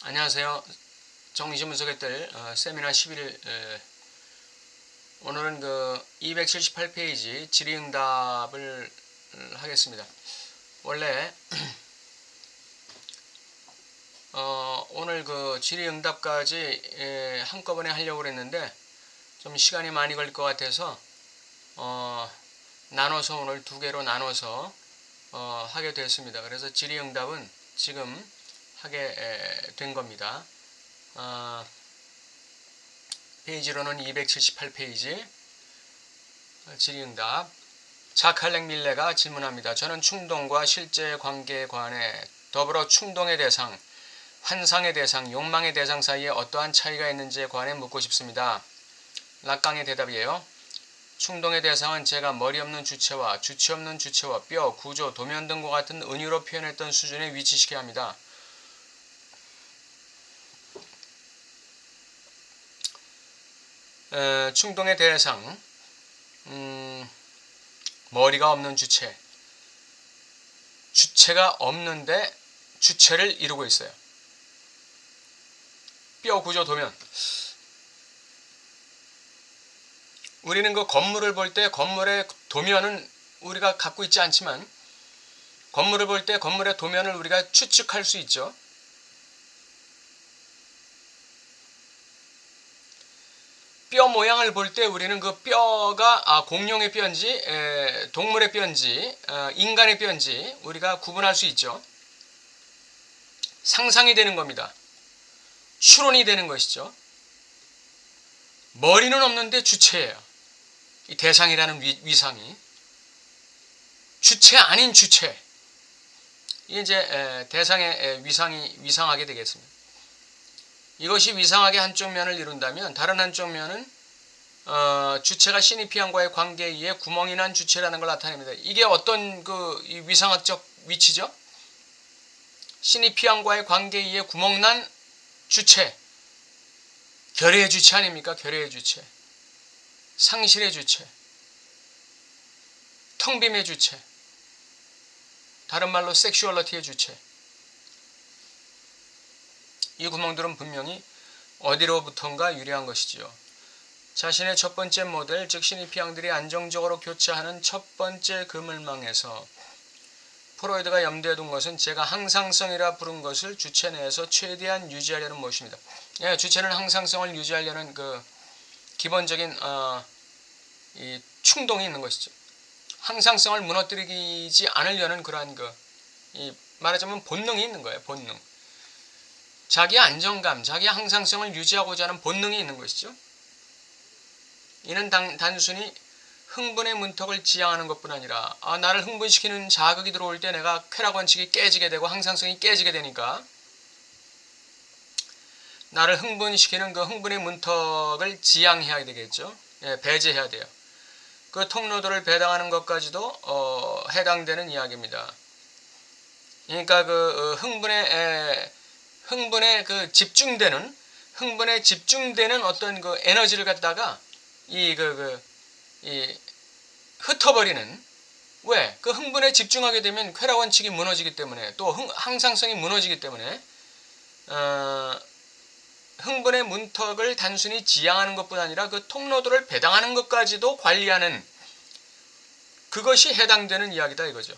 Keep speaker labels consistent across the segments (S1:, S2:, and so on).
S1: 안녕하세요. 정리신문서객들 세미나 11 오늘은 그 278페이지 질의응답을 하겠습니다. 원래 오늘 그 질의응답까지 한꺼번에 하려고 그랬는데 좀 시간이 많이 걸릴 것 같아서 나눠서 오늘 두 개로 나눠서 하게 됐습니다. 그래서 질의응답은 지금 하게 된 겁니다. 페이지로는 278페이지 질의응답. 자칼렉 밀레가 질문합니다. 저는 충동과 실제 관계에 관해 더불어 충동의 대상, 환상의 대상, 욕망의 대상 사이에 어떠한 차이가 있는지에 관해 묻고 싶습니다. 락강의 대답이에요. 충동의 대상은 제가 머리 없는 주체와 주체 없는 주체와 뼈, 구조, 도면 등과 같은 은유로 표현했던 수준에 위치시켜야 합니다. 충동의 대상, 머리가 없는 주체, 주체가 없는데 주체를 이루고 있어요. 뼈, 구조, 도면. 우리는 그 건물을 볼 때 건물의 도면은 우리가 갖고 있지 않지만 건물을 볼 때 건물의 도면을 우리가 추측할 수 있죠. 뼈 모양을 볼 때 우리는 그 뼈가 공룡의 뼈인지 동물의 뼈인지 인간의 뼈인지 우리가 구분할 수 있죠. 상상이 되는 겁니다. 추론이 되는 것이죠. 머리는 없는데 주체예요. 이 대상이라는 위상이. 주체 아닌 주체. 이게 이제 대상의 위상하게 되겠습니다. 이것이 위상하게 한쪽 면을 이룬다면 다른 한쪽 면은 주체가 시니피안과의 관계에 의해 구멍이 난 주체라는 걸 나타냅니다. 이게 어떤 그 위상학적 위치죠? 시니피안과의 관계에 의해 구멍 난 주체. 결의의 주체 아닙니까? 결의의 주체. 상실의 주체. 텅빔의 주체. 다른 말로 섹슈얼리티의 주체. 이 구멍들은 분명히 어디로부턴가 유래한 것이지요. 자신의 첫 번째 모델, 즉 시니피안들이 안정적으로 교차하는 첫 번째 그물망에서 프로이드가 염두에 둔 것은 제가 항상성이라 부른 것을 주체 내에서 최대한 유지하려는 것입니다. 예, 주체는 항상성을 유지하려는 그 기본적인 이 충동이 있는 것이죠. 항상성을 무너뜨리지 않으려는 그러한 말하자면 본능이 있는 거예요. 본능. 자기의 안정감, 자기의 항상성을 유지하고자 하는 본능이 있는 것이죠. 이는 단순히 흥분의 문턱을 지향하는 것뿐 아니라 나를 흥분시키는 자극이 들어올 때 내가 쾌락 원칙이 깨지게 되고 항상성이 깨지게 되니까 나를 흥분시키는 그 흥분의 문턱을 지향해야 되겠죠. 예, 배제해야 돼요. 그 통로들을 배당하는 것까지도 해당되는 이야기입니다. 그러니까 그 흥분에 그 흥분에 집중되는 어떤 그 에너지를 갖다가 흩어버리는. 왜? 그 흥분에 집중하게 되면 쾌락 원칙이 무너지기 때문에 또 항상성이 무너지기 때문에 흥분의 문턱을 단순히 지향하는 것뿐 아니라 그 통로들을 배당하는 것까지도 관리하는 그것이 해당되는 이야기다 이거죠.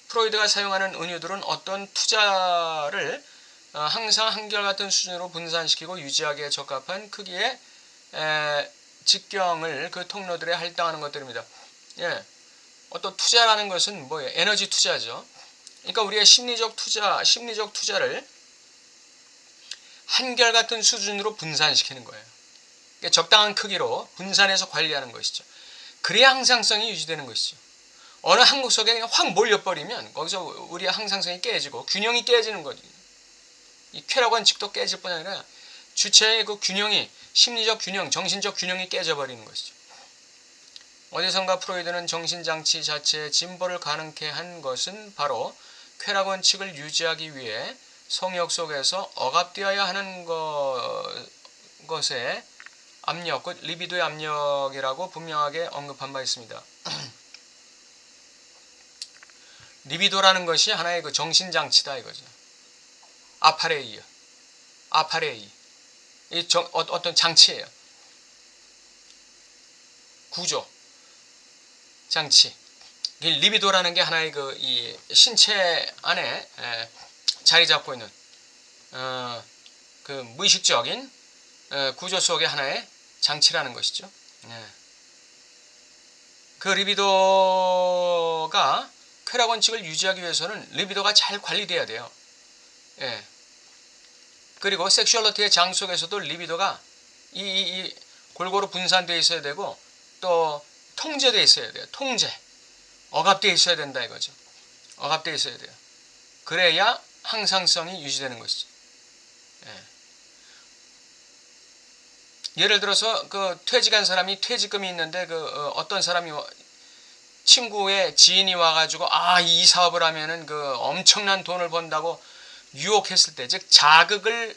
S1: 프로이드가 사용하는 은유들은 어떤 투자를 항상 한결같은 수준으로 분산시키고 유지하기에 적합한 크기의 직경을 그 통로들에 할당하는 것들입니다. 예, 어떤 투자라는 것은 뭐예요? 에너지 투자죠. 그러니까 우리의 심리적 투자를 한결같은 수준으로 분산시키는 거예요. 그러니까 적당한 크기로 분산해서 관리하는 것이죠. 그래야 항상성이 유지되는 것이죠. 어느 한 구석에 확 몰려버리면 거기서 우리의 항상성이 깨지고 균형이 깨지는 거죠. 이 쾌락 원칙도 깨질 뿐 아니라 주체의 그 균형이 심리적 균형, 정신적 균형이 깨져버리는 것이죠. 어디선가 프로이드는 정신장치 자체의 진보를 가능케 한 것은 바로 쾌락 원칙을 유지하기 위해 성욕 속에서 억압되어야 하는 것의 압력, 리비도의 압력이라고 분명하게 언급한 바 있습니다. 리비도라는 것이 하나의 그 정신장치다 이거죠. 아파레이. 어떤 장치예요. 구조, 장치. 이 리비도라는 게 하나의 이 신체 안에 자리 잡고 있는 그 무의식적인 구조 속의 하나의 장치라는 것이죠. 그 리비도가 쾌락 원칙을 유지하기 위해서는 리비도가 잘 관리돼야 돼요. 그리고 섹슈얼리티의 장 속에서도 리비도가 이 골고루 분산되어 있어야 되고 또 통제되어 있어야 돼요. 통제. 억압되어 있어야 된다 이거죠. 억압되어 있어야 돼요. 그래야 항상성이 유지되는 것이죠. 예를 들어서 그 퇴직한 사람이 퇴직금이 있는데 어떤 사람이 친구의 지인이 와가지고 이 사업을 하면은 엄청난 돈을 번다고 유혹했을 때, 즉 자극을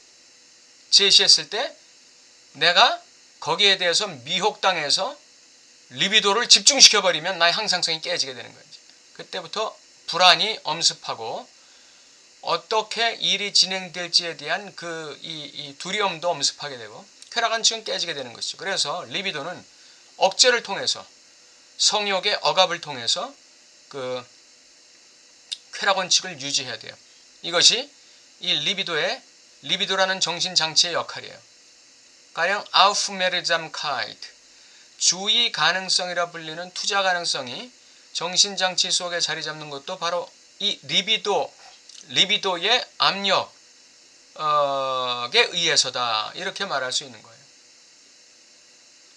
S1: 제시했을 때 내가 거기에 대해서 미혹당해서 리비도를 집중시켜버리면 나의 항상성이 깨지게 되는 거죠. 그때부터 불안이 엄습하고 어떻게 일이 진행될지에 대한 이 두려움도 엄습하게 되고 쾌락 원칙은 깨지게 되는 것이죠. 그래서 리비도는 억제를 통해서 성욕의 억압을 통해서 쾌락 원칙을 유지해야 돼요. 이것이 이 리비도라는 정신장치의 역할이에요. 가령 Aufmerksamkeit, 주의 가능성이라 불리는 투자 가능성이 정신장치 속에 자리 잡는 것도 바로 이 리비도의 압력에 의해서다. 이렇게 말할 수 있는 거예요.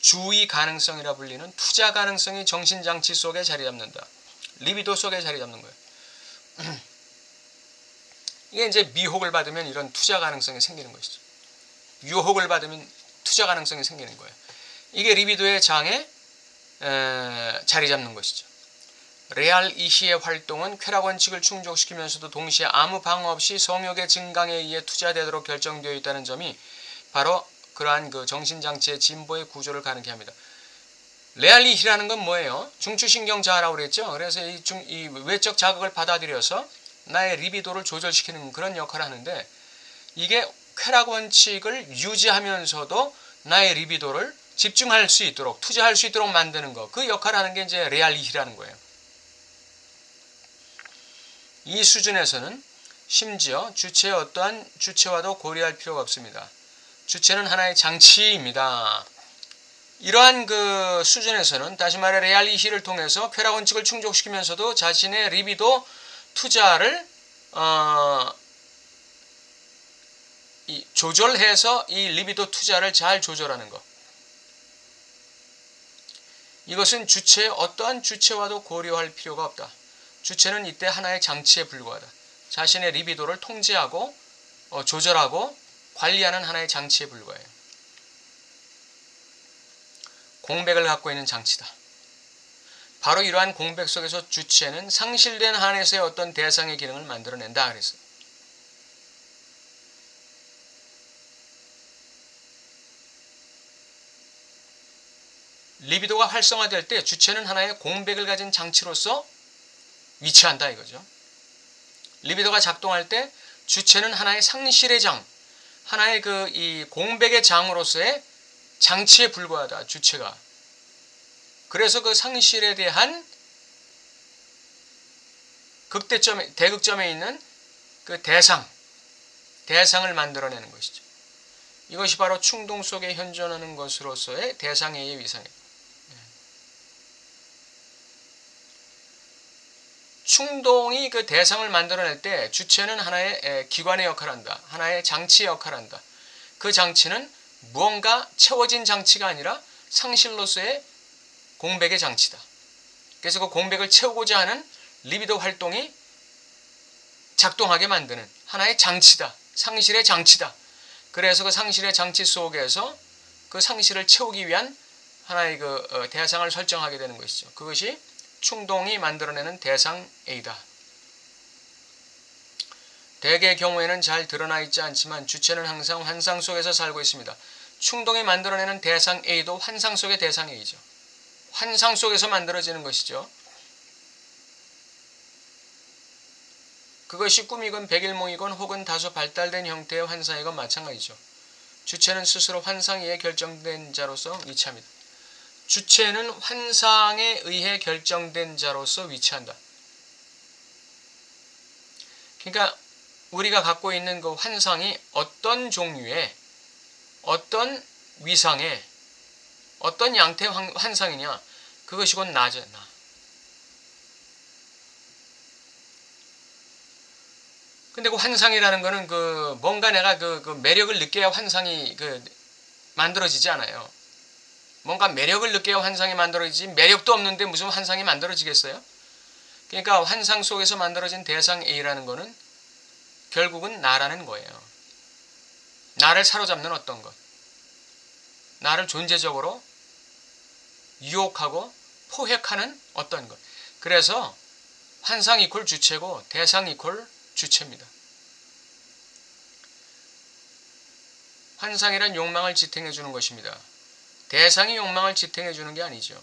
S1: 주의 가능성이라 불리는 투자 가능성이 정신장치 속에 자리 잡는다. 리비도 속에 자리 잡는 거예요. 이게 이제 미혹을 받으면 이런 투자 가능성이 생기는 것이죠. 유혹을 받으면 투자 가능성이 생기는 거예요. 이게 리비도의 장에 자리 잡는 것이죠. 레알 이시의 활동은 쾌락 원칙을 충족시키면서도 동시에 아무 방어 없이 성욕의 증강에 의해 투자되도록 결정되어 있다는 점이 바로 그러한 정신장치의 진보의 구조를 가능케 합니다. 레알 이시라는 건 뭐예요? 중추신경자라고 그랬죠. 그래서 이 외적 자극을 받아들여서 나의 리비도를 조절시키는 그런 역할을 하는데, 이게 쾌락 원칙을 유지하면서도 나의 리비도를 집중할 수 있도록, 투자할 수 있도록 만드는 거, 그 역할을 하는 게 이제 레알리히라는 거예요. 이 수준에서는 심지어 주체의 어떠한 주체와도 고려할 필요가 없습니다. 주체는 하나의 장치입니다. 이러한 수준에서는 다시 말해 레알리히를 통해서 쾌락 원칙을 충족시키면서도 자신의 리비도 투자를 조절해서 이 리비도 투자를 잘 조절하는 것. 이것은 주체의 어떠한 주체와도 고려할 필요가 없다. 주체는 이때 하나의 장치에 불과하다. 자신의 리비도를 통제하고 조절하고 관리하는 하나의 장치에 불과해요. 공백을 갖고 있는 장치다. 바로 이러한 공백 속에서 주체는 상실된 한에서의 어떤 대상의 기능을 만들어낸다 그랬어요. 리비도가 활성화될 때 주체는 하나의 공백을 가진 장치로서 위치한다 이거죠. 리비도가 작동할 때 주체는 하나의 상실의 장, 하나의 이 공백의 장으로서의 장치에 불과하다. 주체가. 그래서 그 상실에 대한 대극점에 있는 그 대상을 만들어내는 것이죠. 이것이 바로 충동 속에 현존하는 것으로서의 대상의 위상입니다. 충동이 그 대상을 만들어낼 때 주체는 하나의 기관의 역할을 한다. 하나의 장치의 역할을 한다. 그 장치는 무언가 채워진 장치가 아니라 상실로서의 공백의 장치다. 그래서 그 공백을 채우고자 하는 리비도 활동이 작동하게 만드는 하나의 장치다. 상실의 장치다. 그래서 그 상실의 장치 속에서 그 상실을 채우기 위한 하나의 대상을 설정하게 되는 것이죠. 그것이 충동이 만들어내는 대상 A다. 대개의 경우에는 잘 드러나 있지 않지만 주체는 항상 환상 속에서 살고 있습니다. 충동이 만들어내는 대상 A도 환상 속의 대상 A죠. 환상 속에서 만들어지는 것이죠. 그것이 꿈이건 백일몽이건 혹은 다소 발달된 형태의 환상이건 마찬가지죠. 주체는 스스로 환상에 의해 결정된 자로서 위치합니다. 주체는 환상에 의해 결정된 자로서 위치한다. 그러니까 우리가 갖고 있는 그 환상이 어떤 종류의, 어떤 위상의, 어떤 양태의 환상이냐, 그것이 곧 나죠. 나. 근데 그 환상이라는 거는 그 뭔가 내가 그 매력을 느껴야 환상이 만들어지지 않아요. 뭔가 매력을 느껴야 환상이 만들어지지, 매력도 없는데 무슨 환상이 만들어지겠어요? 그러니까 환상 속에서 만들어진 대상 A라는 거는 결국은 나라는 거예요. 나를 사로잡는 어떤 것, 나를 존재적으로 유혹하고 포획하는 어떤 것. 그래서 환상 이퀄 주체고 대상 이퀄 주체입니다. 환상이란 욕망을 지탱해 주는 것입니다. 대상이 욕망을 지탱해 주는 게 아니죠.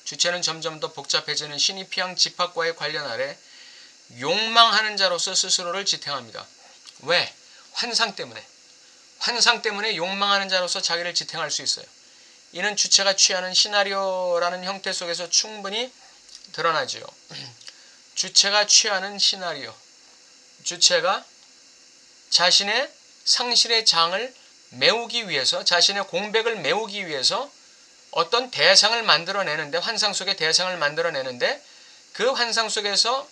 S1: 주체는 점점 더 복잡해지는 신입피양 집합과의 관련 아래 욕망하는 자로서 스스로를 지탱합니다. 왜? 환상 때문에. 환상 때문에 욕망하는 자로서 자기를 지탱할 수 있어요. 이는 주체가 취하는 시나리오라는 형태 속에서 충분히 드러나지요. 주체가 취하는 시나리오. 주체가 자신의 상실의 장을 메우기 위해서, 자신의 공백을 메우기 위해서 어떤 대상을 만들어내는데, 환상 속의 대상을 만들어내는데, 그 환상 속에서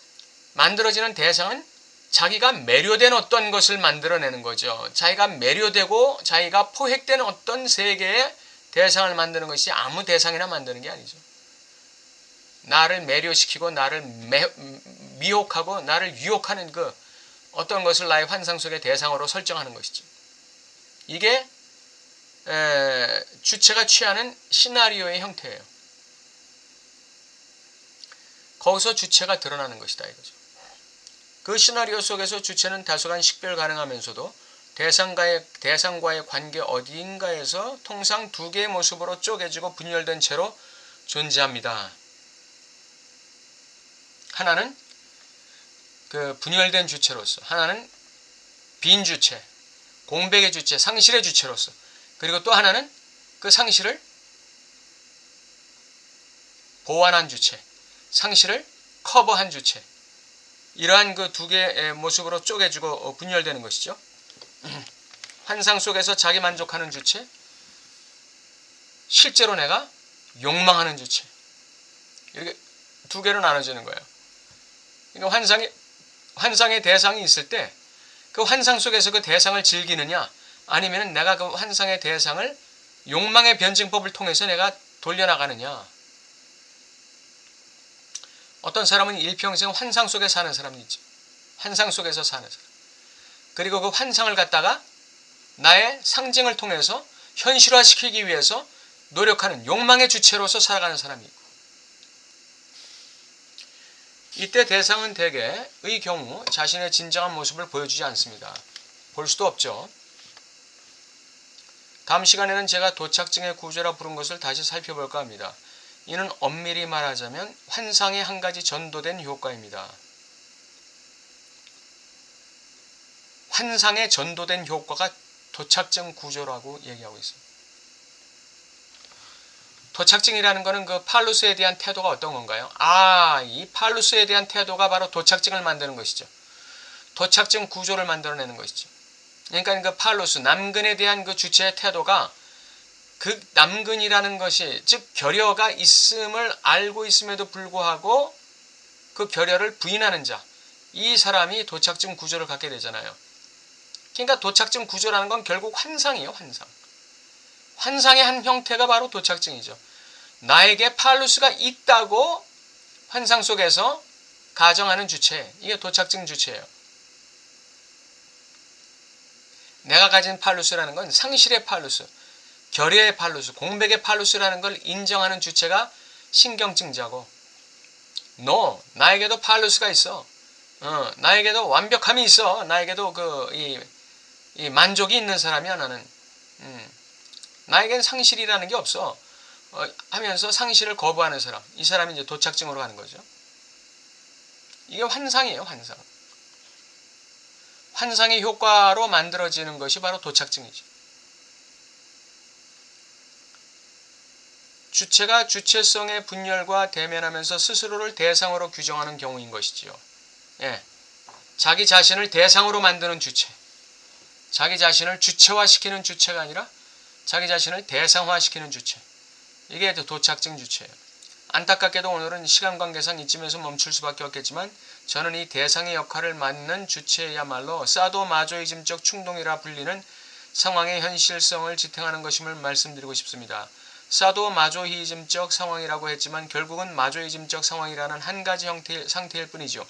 S1: 만들어지는 대상은 자기가 매료된 어떤 것을 만들어내는 거죠. 자기가 매료되고 자기가 포획되는 어떤 세계의 대상을 만드는 것이 아무 대상이나 만드는 게 아니죠. 나를 매료시키고 나를 미혹하고 나를 유혹하는 그 어떤 것을 나의 환상 속의 대상으로 설정하는 것이죠. 이게 주체가 취하는 시나리오의 형태예요. 거기서 주체가 드러나는 것이다 이거죠. 그 시나리오 속에서 주체는 다소간 식별 가능하면서도 대상과의 관계 어디인가에서 통상 두 개의 모습으로 쪼개지고 분열된 채로 존재합니다. 하나는 그 분열된 주체로서, 하나는 빈 주체, 공백의 주체, 상실의 주체로서, 그리고 또 하나는 그 상실을 보완한 주체, 상실을 커버한 주체. 이러한 그 두 개의 모습으로 쪼개지고 분열되는 것이죠. 환상 속에서 자기 만족하는 주체, 실제로 내가 욕망하는 주체. 이렇게 두 개로 나눠지는 거예요. 그러니까 환상의 대상이 있을 때 그 환상 속에서 그 대상을 즐기느냐, 아니면 내가 그 환상의 대상을 욕망의 변증법을 통해서 내가 돌려나가느냐. 어떤 사람은 일평생 환상 속에 사는 사람이 있죠. 환상 속에서 사는 사람. 그리고 그 환상을 갖다가 나의 상징을 통해서 현실화시키기 위해서 노력하는 욕망의 주체로서 살아가는 사람이 있고, 이때 대상은 대개의 경우 자신의 진정한 모습을 보여주지 않습니다. 볼 수도 없죠. 다음 시간에는 제가 도착증의 구조라 부른 것을 다시 살펴볼까 합니다. 이는 엄밀히 말하자면 환상의 한 가지 전도된 효과입니다. 환상에 전도된 효과가 도착증 구조라고 얘기하고 있습니다. 도착증이라는 것은 그 팔루스에 대한 태도가 어떤 건가요? 이 팔루스에 대한 태도가 바로 도착증을 만드는 것이죠. 도착증 구조를 만들어내는 것이죠. 그러니까 그 팔루스, 남근에 대한 그 주체의 태도가 그 남근이라는 것이, 즉 결여가 있음을 알고 있음에도 불구하고 그 결여를 부인하는 자, 이 사람이 도착증 구조를 갖게 되잖아요. 그러니까 도착증 구조라는 건 결국 환상이에요. 환상. 환상의 한 형태가 바로 도착증이죠. 나에게 팔루스가 있다고 환상 속에서 가정하는 주체, 이게 도착증 주체예요. 내가 가진 팔루스라는 건 상실의 팔루스, 결여의 팔루스, 공백의 팔루스라는 걸 인정하는 주체가 신경증자고, 나에게도 팔루스가 있어. 나에게도 완벽함이 있어. 나에게도 이 만족이 있는 사람이야 나는. 나에겐 상실이라는 게 없어. 하면서 상실을 거부하는 사람, 이 사람이 이제 도착증으로 가는 거죠. 이게 환상이에요, 환상. 환상의 효과로 만들어지는 것이 바로 도착증이죠. 주체가 주체성의 분열과 대면하면서 스스로를 대상으로 규정하는 경우인 것이지요. 예. 자기 자신을 대상으로 만드는 주체. 자기 자신을 주체화시키는 주체가 아니라 자기 자신을 대상화시키는 주체. 이게 도착증 주체예요. 안타깝게도 오늘은 시간 관계상 이쯤에서 멈출 수밖에 없겠지만 저는 이 대상의 역할을 맡는 주체야말로 사도마조이즘적 충동이라 불리는 상황의 현실성을 지탱하는 것임을 말씀드리고 싶습니다. 사도마조이즘적 상황이라고 했지만 결국은 마조이즘적 상황이라는 한 가지 상태일 뿐이죠.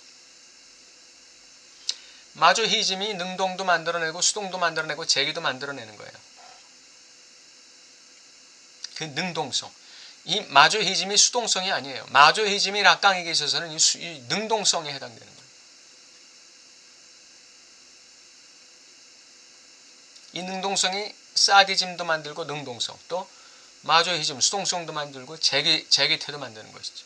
S1: 마조이즘이 능동도 만들어내고 수동도 만들어내고 재기도 만들어내는 거예요. 그 능동성. 이 마조이즘이 수동성이 아니에요. 마조이즘이 락강에게 있어서는 이 능동성에 해당되는 거예요. 이 능동성이 사디즘도 만들고 능동성, 또 마조이즘, 수동성도 만들고 재기태도 만드는 것이죠.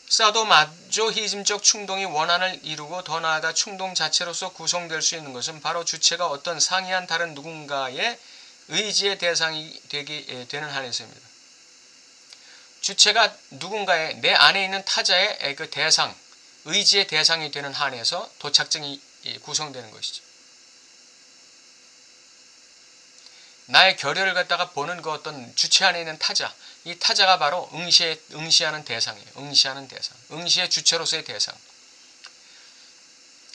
S1: 사도마조이즘적 충동이 원한을 이루고 더 나아가 충동 자체로서 구성될 수 있는 것은 바로 주체가 어떤 상이한 다른 누군가의 의지의 대상이 되는 한에서입니다. 주체가 누군가의 내 안에 있는 타자의 그 대상, 의지의 대상이 되는 한에서 도착증이 구성되는 것이죠. 나의 결혈을 갖다가 보는 그 어떤 주체 안에 있는 타자, 이 타자가 바로 응시하는 대상이에요. 응시하는 대상, 응시의 주체로서의 대상,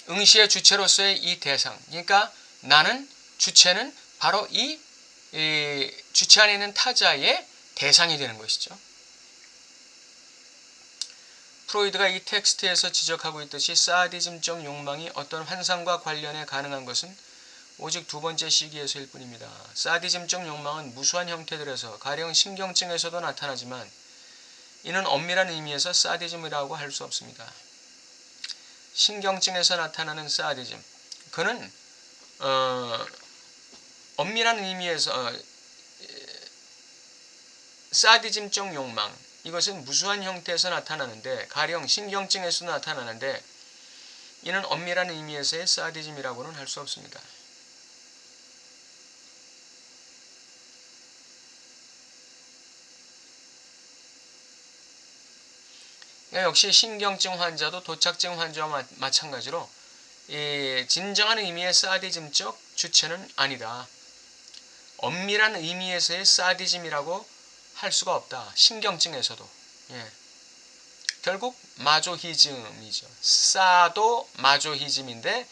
S1: 응시의 주체로서의 이 대상. 그러니까 나는 주체는 바로 이 주체 안에 있는 타자의 대상이 되는 것이죠. 프로이드가 이 텍스트에서 지적하고 있듯이 사디즘적 욕망이 어떤 환상과 관련해 가능한 것은 오직 두 번째 시기에서일 뿐입니다. 사디즘적 욕망은 무수한 형태들에서 가령 신경증에서도 나타나지만 이는 엄밀한 의미에서 사디즘이라고 할 수 없습니다. 신경증에서 나타나는 사디즘, 그는 엄밀한 의미에서 사디즘적 욕망, 이것은 무수한 형태에서 나타나는데 가령 신경증에서 나타나는데 이는 엄밀한 의미에서의 사디즘이라고는 할 수 없습니다. 역시 신경증 환자도 도착증 환자와 마찬가지로 진정한 의미의 사디즘적 주체는 아니다. 엄밀한 의미에서의 사디즘이라고 할 수가 없다. 신경증에서도. 결국 마조히즘이죠. 사도 마조히즘인데,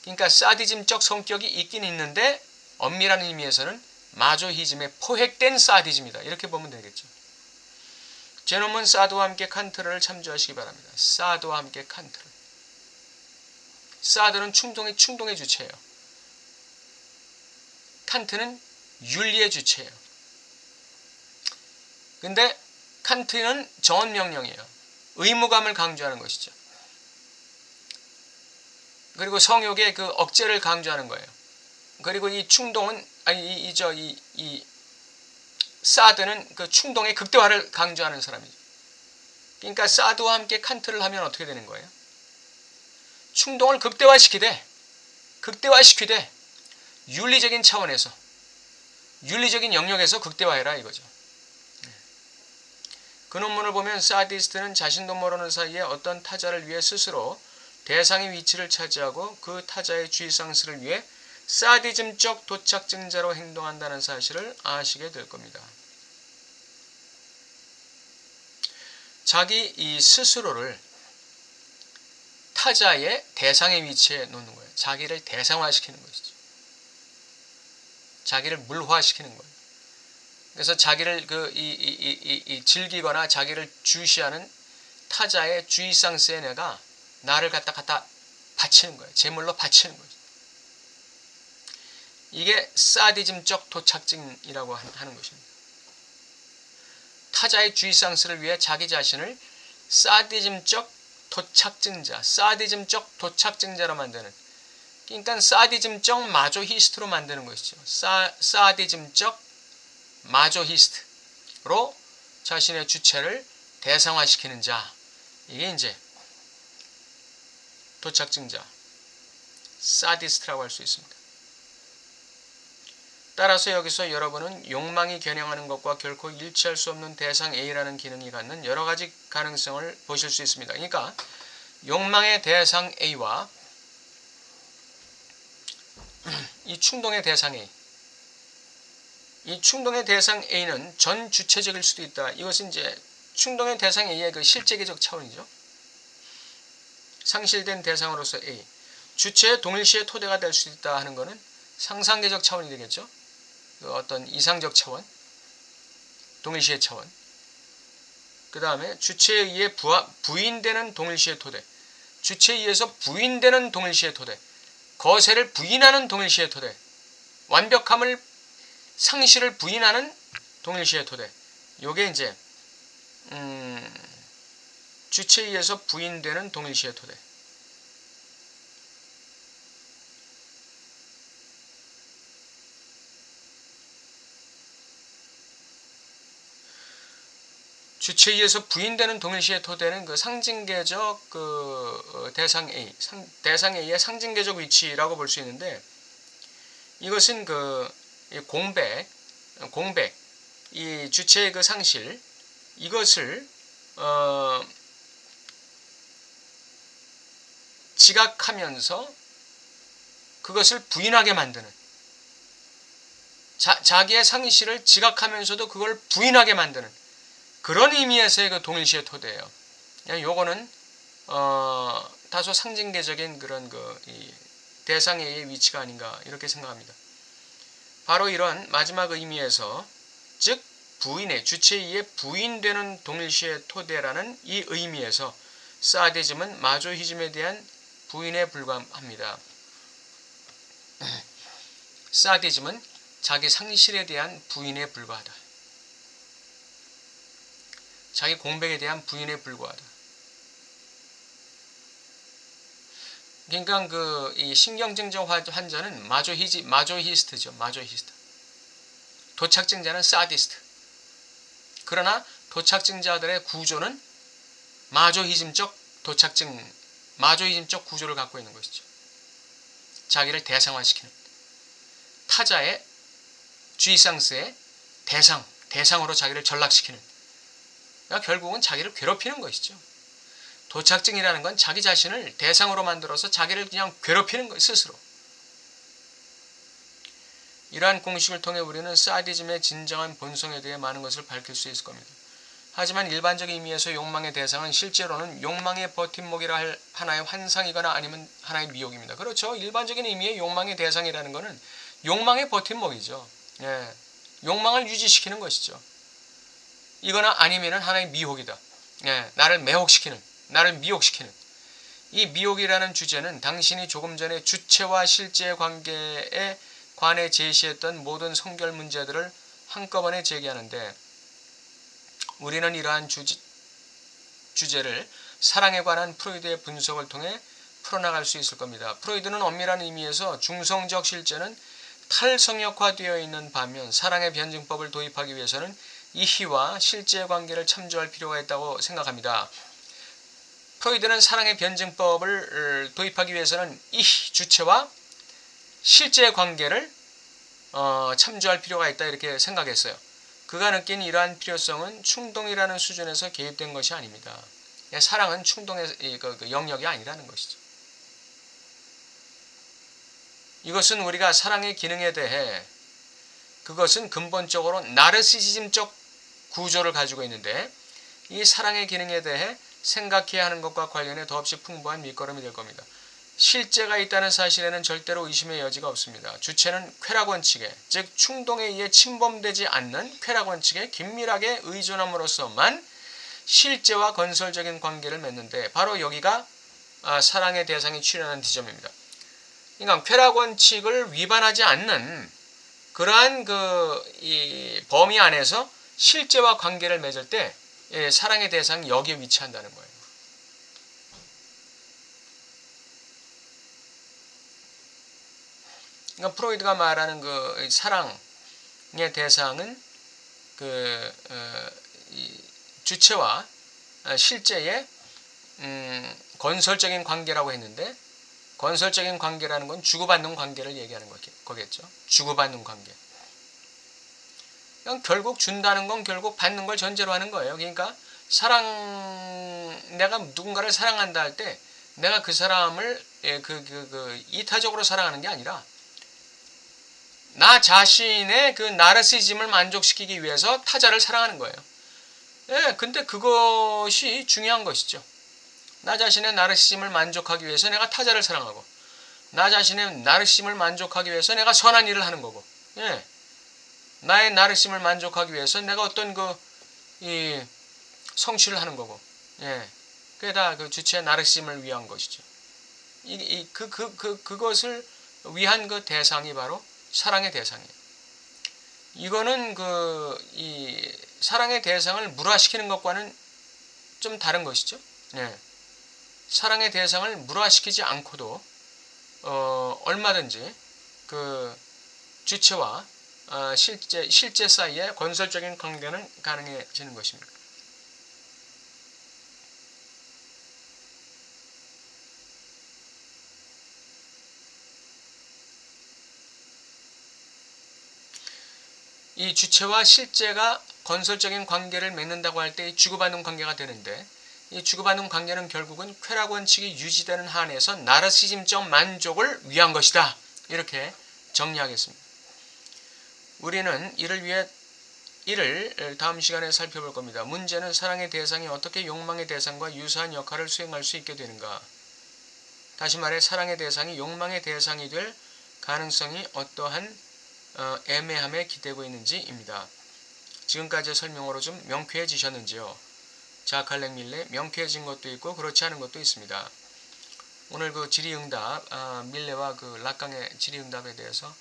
S1: 그러니까 사디즘적 성격이 있긴 있는데 엄밀한 의미에서는 마조히즘에 포획된 사디즘이다. 이렇게 보면 되겠죠. 제 논문 사드와 함께 칸트를 참조하시기 바랍니다. 사드와 함께 칸트를. 사드는 충동의 주체예요. 칸트는 윤리의 주체예요. 근데 칸트는 정언명령이에요. 의무감을 강조하는 것이죠. 그리고 성욕의 그 억제를 강조하는 거예요. 그리고 이 충동은 이 사드는 그 충동의 극대화를 강조하는 사람이죠. 그러니까 사드와 함께 칸트를 하면 어떻게 되는 거예요? 충동을 극대화시키되 윤리적인 차원에서, 윤리적인 영역에서 극대화해라 이거죠. 그 논문을 보면 사디스트는 자신도 모르는 사이에 어떤 타자를 위해 스스로 대상의 위치를 차지하고 그 타자의 주의상실을 위해 사디즘적 도착증자로 행동한다는 사실을 아시게 될 겁니다. 자기 이 스스로를 타자의 대상의 위치에 놓는 거예요. 자기를 대상화시키는 것이죠. 자기를 물화시키는 거예요. 그래서 자기를 즐기거나 자기를 주시하는 타자의 주의상스에 내가 나를 갖다 바치는 거예요. 제물로 바치는 거죠. 이게 사디즘적 도착증이라고 하는 것입니다. 타자의 주의상스를 위해 자기 자신을 사디즘적 도착증자로 만드는, 그러니까 사디즘적 마조히스트로 만드는 것이죠. 사디즘적 마조히스트로 자신의 주체를 대상화시키는 자, 이게 이제 도착증자, 사디스트라고 할 수 있습니다. 따라서 여기서 여러분은 욕망이 겨냥하는 것과 결코 일치할 수 없는 대상 A라는 기능이 갖는 여러 가지 가능성을 보실 수 있습니다. 그러니까 욕망의 대상 A와 이 충동의 대상 A, 이 충동의 대상 A는 전 주체적일 수도 있다. 이것은 이제 충동의 대상 A의 그 실제계적 차원이죠. 상실된 대상으로서 A, 주체의 동일시의 토대가 될 수 있다 하는 것은 상상계적 차원이 되겠죠. 그 어떤 이상적 차원, 동일시의 차원. 그 다음에 주체에 의해 부인되는 동일시의 토대, 주체에 의해서 부인되는 동일시의 토대, 거세를 부인하는 동일시의 토대, 완벽함을 상실을 부인하는 동일시의 토대. 요게 이제 주체에 의해서 부인되는 동일시의 토대. 주체에 의해서 부인되는 동일시의 토대는 그 상징계적 그 대상 A, 대상 A의 상징계적 위치라고 볼 수 있는데, 이것은 그 공백, 이 주체의 그 상실, 이것을 지각하면서 그것을 부인하게 만드는, 자기의 상실을 지각하면서도 그걸 부인하게 만드는 그런 의미에서의 그 동일시의 토대예요. 요거는 다소 상징계적인 그런 이 대상의 위치가 아닌가 이렇게 생각합니다. 바로 이런 마지막 의미에서, 즉 주체에 의해 부인되는 동일시의 토대라는 이 의미에서 사디즘은 마조히즘에 대한 부인에 불과합니다. 사디즘은 자기 상실에 대한 부인에 불과하다. 자기 공백에 대한 부인에 불과하다. 그러니까 이 신경증적 환자는 마조히스트죠. 마조히스트. 도착증자는 사디스트. 그러나 도착증자들의 구조는 마조히즘적 구조를 갖고 있는 것이죠. 자기를 대상화시키는, 타자의 쥐상스의 대상으로 자기를 전락시키는, 그러니까 결국은 자기를 괴롭히는 것이죠. 도착증이라는 건 자기 자신을 대상으로 만들어서 자기를 그냥 괴롭히는 것 스스로. 이러한 공식을 통해 우리는 사디즘의 진정한 본성에 대해 많은 것을 밝힐 수 있을 겁니다. 하지만 일반적인 의미에서 욕망의 대상은 실제로는 욕망의 버팀목이라 할 하나의 환상이거나 아니면 하나의 미혹입니다. 그렇죠. 일반적인 의미의 욕망의 대상이라는 것은 욕망의 버팀목이죠. 예, 욕망을 유지시키는 것이죠. 이거나 아니면 하나의 미혹이다. 예, 나를 미혹시키는. 이 미혹이라는 주제는 당신이 조금 전에 주체와 실제의 관계에 관해 제시했던 모든 성결 문제들을 한꺼번에 제기하는데, 우리는 이러한 주제를 사랑에 관한 프로이드의 분석을 통해 풀어나갈 수 있을 겁니다. 프로이드는 엄밀한 의미에서 중성적 실제는 탈성역화되어 있는 반면, 사랑의 변증법을 도입하기 위해서는 이희와 실제의 관계를 참조할 필요가 있다고 생각합니다. 프로이드는 사랑의 변증법을 도입하기 위해서는 이희, 주체와 실제의 관계를 참조할 필요가 있다 이렇게 생각했어요. 그가 느낀 이러한 필요성은 충동이라는 수준에서 개입된 것이 아닙니다. 사랑은 충동의 그 영역이 아니라는 것이죠. 이것은 우리가 사랑의 기능에 대해, 그것은 근본적으로 나르시시즘적 구조를 가지고 있는데, 이 사랑의 기능에 대해 생각해야 하는 것과 관련해 더없이 풍부한 밑거름이 될 겁니다. 실제가 있다는 사실에는 절대로 의심의 여지가 없습니다. 주체는 쾌락 원칙에, 즉 충동에 의해 침범되지 않는 쾌락 원칙에 긴밀하게 의존함으로써만 실제와 건설적인 관계를 맺는데, 바로 여기가 사랑의 대상이 출현하는 지점입니다. 그러니까 쾌락 원칙을 위반하지 않는 그러한 이 범위 안에서 실제와 관계를 맺을 때 사랑의 대상이 여기에 위치한다는 거예요. 그러니까 프로이드가 말하는 그 사랑의 대상은 이 주체와 실제의 건설적인 관계라고 했는데, 건설적인 관계라는 건 주고받는 관계를 얘기하는 거겠죠. 주고받는 관계. 그냥 결국 준다는 건 결국 받는 걸 전제로 하는 거예요. 그러니까 내가 누군가를 사랑한다 할 때 내가 그 사람을 이타적으로 사랑하는 게 아니라 나 자신의 그 나르시즘을 만족시키기 위해서 타자를 사랑하는 거예요. 예, 근데 그것이 중요한 것이죠. 나 자신의 나르시즘을 만족하기 위해서 내가 타자를 사랑하고, 나 자신의 나르시즘을 만족하기 위해서 내가 선한 일을 하는 거고, 예, 나의 나르시즘을 만족하기 위해서 내가 어떤 성취를 하는 거고, 예, 그게 다 그 주체의 나르시즘을 위한 것이죠. 그것을 위한 그 대상이 바로 사랑의 대상이에요. 이거는 이 사랑의 대상을 물화시키는 것과는 좀 다른 것이죠. 예. 사랑의 대상을 물화시키지 않고도 얼마든지 그 주체와 실제 사이의 건설적인 관계는 가능해지는 것입니다. 이 주체와 실제가 건설적인 관계를 맺는다고 할 때 주고받는 관계가 되는데, 이 주고받는 관계는 결국은 쾌락 원칙이 유지되는 한에서 나르시즘적 만족을 위한 것이다. 이렇게 정리하겠습니다. 우리는 이를 다음 시간에 살펴볼 겁니다. 문제는 사랑의 대상이 어떻게 욕망의 대상과 유사한 역할을 수행할 수 있게 되는가. 다시 말해 사랑의 대상이 욕망의 대상이 될 가능성이 어떠한 애매함에 기대고 있는지입니다. 지금까지의 설명으로 좀 명쾌해지셨는지요? 자크 할렉-밀레 명쾌해진 것도 있고 그렇지 않은 것도 있습니다. 오늘 그 질의응답 밀레와 그 락강의 질의응답에 대해서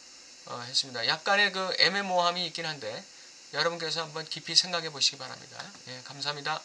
S1: 했습니다. 약간의 그 애매모호함이 있긴 한데 여러분께서 한번 깊이 생각해 보시기 바랍니다. 예, 감사합니다.